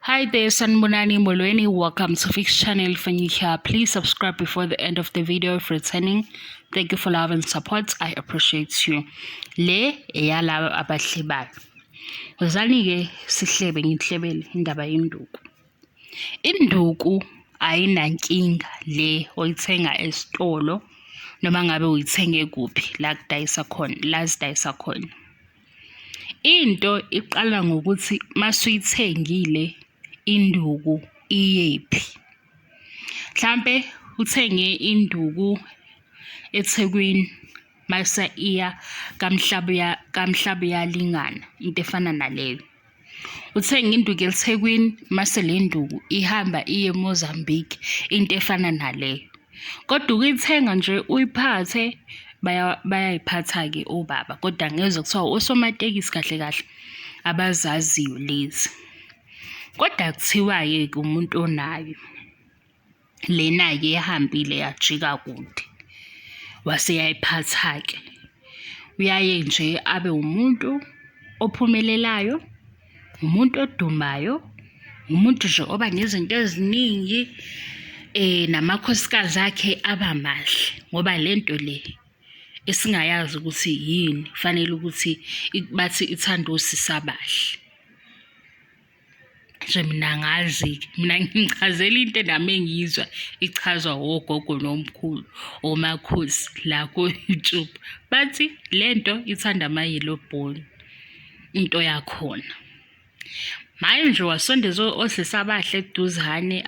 Hi there, Sanbonani Molweni. Welcome to Fix Channel. If you're new here, please subscribe before the end of the video if returning. Thank you for love and support. I appreciate you. Le eyalaba abahlebayo. Uzani ke sihlebe ngihlebele indaba yenduku. Induku ayinankinga le oyithenga esitolo noma ngabe uyithenge kuphi la kudayisa khona, la sidayisa khona. Into iqala ngokuthi masuyithengile induku iyephi. Mhlambe uthenge induku eThekwini mase iya kamhlaba yalingana into efana naleyo. Uthenga induku eThekwini mase le nduku ihamba iye eMozambique into efana naleyo. Kodwa ukuyithenga nje uyiphathe bayayiphatha ke obaba kodwa ngeze kuthiwa osomatekisi kahle kahle abazaziyo lezi. Kodwa kuthiwa ke umuntu onayo lena ke ehambile yajika kude wase yayiphatha ke uyaye nje abe umuntu ophumelelayo, umuntu odumayo, umuntu nje oba nezinto eziningi namakhosikazi akhe aba mahle ngoba lento le esingayazi ukuthi yini fanele ukuthi bathi ithanda osisabahle. Nje mina ngazi mina ngichazela into nami engizwa ichazwa ogogo nomkhulu omakhosi la ku YouTube bathi lento ithanda ama-yellow bone into yakhona. Manje wasondeza osisabahle eduzane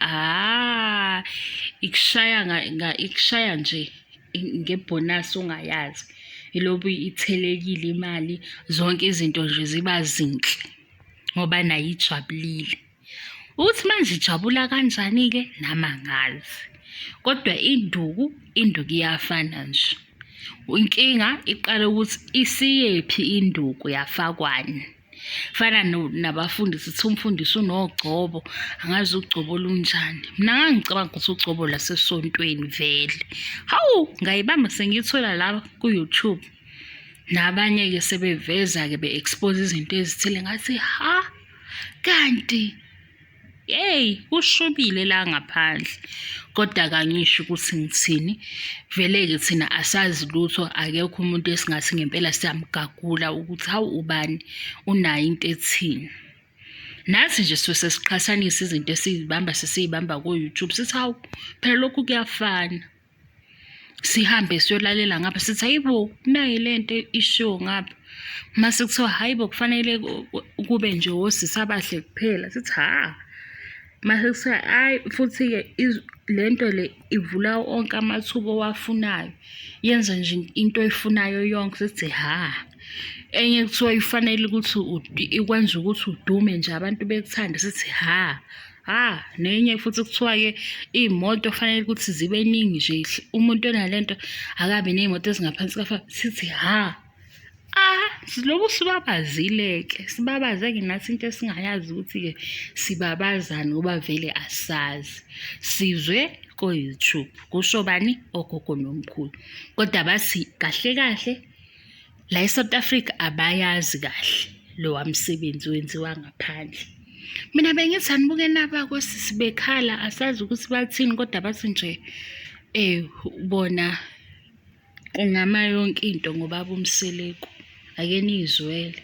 ikushaya nje ngebonus ungayazi ilobu ithelekile imali zonke izinto nje ziba zinhle ngoba nayo ijabulile. Uthi manje ijabula kanjani ke namangazi. Kodwa induku iyafana nje. Inkinga iqala ukuthi isiyephi induku yafakwani. Fana nabafundi sithi umfundisi unogcobo angazi ugcobo lunjani. Mina ngicabanga ukuthi ugcobo lasesontweni vele. Hawu ngayibamba sengithola la ku YouTube. Nabanye ke sebeveza ke beexpose izinto ezithile ngathi ha kanti ushubile la ngaphandle kodwa kangisho ukuthi ngithini vele ke thina asazi lutho akekho umuntu esingathi ngempela siyamgagula ukuthi hawu ubani unayo into ethini. Nathi nje sesiqhasanisa izinto esizibamba ku YouTube sithi hawu phela lokhu kuyafana. Sihambe siyolalela ngapha sithi hayibo nayi lento ishow ngapha mase kuthiwa hayibo kufanele kube nje osisabahle kuphela sithi mase kuthiwa hayi futhi ke lento le ivula onke amathuba owafunayo yenza nje into oyifunayo yonke sithi enye kuthiwa ifanele ukuthi ikwenza ukuthi udume nje abantu bekuthanda sithi nenye futhi kuthiwa ke imoto fanele ukuthi zibe ningi nje umuntu onalento akabe nezimoto ezingaphansi kafa sithi siloku sibabazile ke sibabaze ke nathi into esingayazi ukuthi ke sibabazani ngoba vele asazi sizwe ko YouTube kusho bani ogogo nomkhulu kodwa bathi kahle kahle la eSouth Africa abayazi kahle lo wamsebenzi wenziwa ngaphandle. Mina bengithi anibuke naba kwesisi bekhala asazi ukuthi bathini kodwa bathi nje bona kungama yonke into ngoba bomseleko ake nizwele.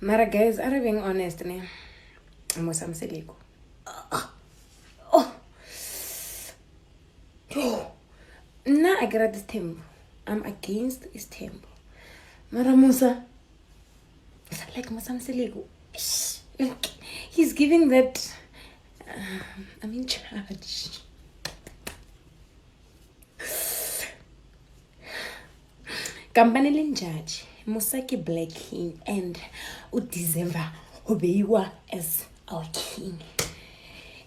Mara guys, are being honest ne Mosamseleko. Na agree this Nesthembu. I'm against Nesthembu. Mara Musa like Mosamseleko. He's giving that I'm in charge. Company Linjudge, Musaki Black King, and December Obeiwa as our king.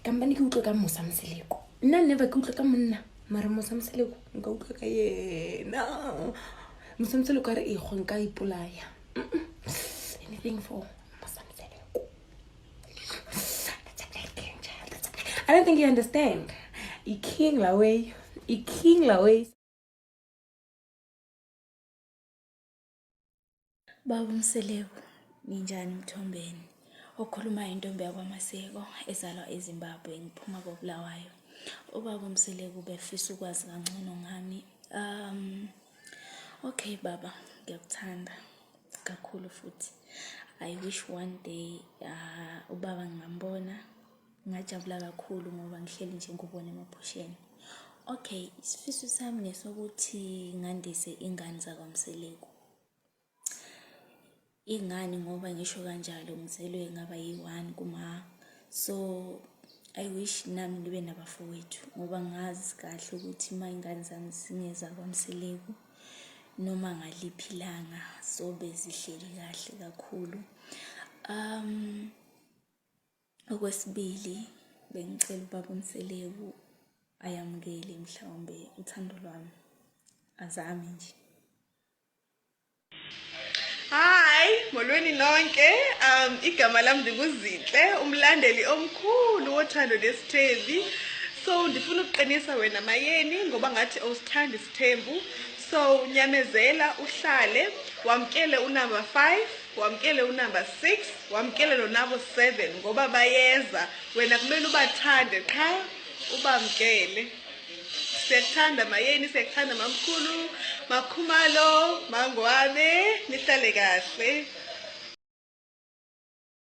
Company could look at Mosamseleko. None never could look at Mara Mosamseleko. Go to no Mosamseleko are a honkai pulaya. Anything for Mosamseleko. I don't think you understand. A king la way. Baba Mseleko, Ninjani Mthombeni? Okhuluma intombi yakwaMaseko ezalwa eZimbabwe ngiphuma koBulawayo. Ubaba uMseleku befisa ukwazi kangcono ngami. Okay baba, ngiyakuthanda kakhulu futhi. I wish one day ubaba ngingambona. Ngajabula kakhulu ngoba ngihleli nje ngubona emaphusheni. Okay, isifiso sami nesokuthi ngandise ingane zakwaMseleku. Ingane ngoba ngisho kanjalo ngizelwe ngaba yi1 kuma, so I wish nami ngibe nabafowethu ngoba ngazi kahle ukuthi uma ingane zami singeza kwaMseleku noma ngaliphi ilanga sobe zihleli kahle kakhulu. Okwesibili bengicela ubaba uMseleku ayamukele mhlawumbe uthando lwami, azame nje. Hi, molweni nonke. Igama lami ndinguZinhle, umlandeli omkhulu wothando Nes'thembu. So ndifuna ukuqinisa wena mayeni ngoba ngathi awusithandi isithembu. So nyamezela uhlale, wamkele unumber 5, wamkele unumber 6, wamkele nonumber 7 ngoba bayeza. Wena kumele ubathande qha, ubamkele. Siyakuthanda mayeni, siyakuthanda mamkhulu, makhumalo, mangwane, nihlale kahle.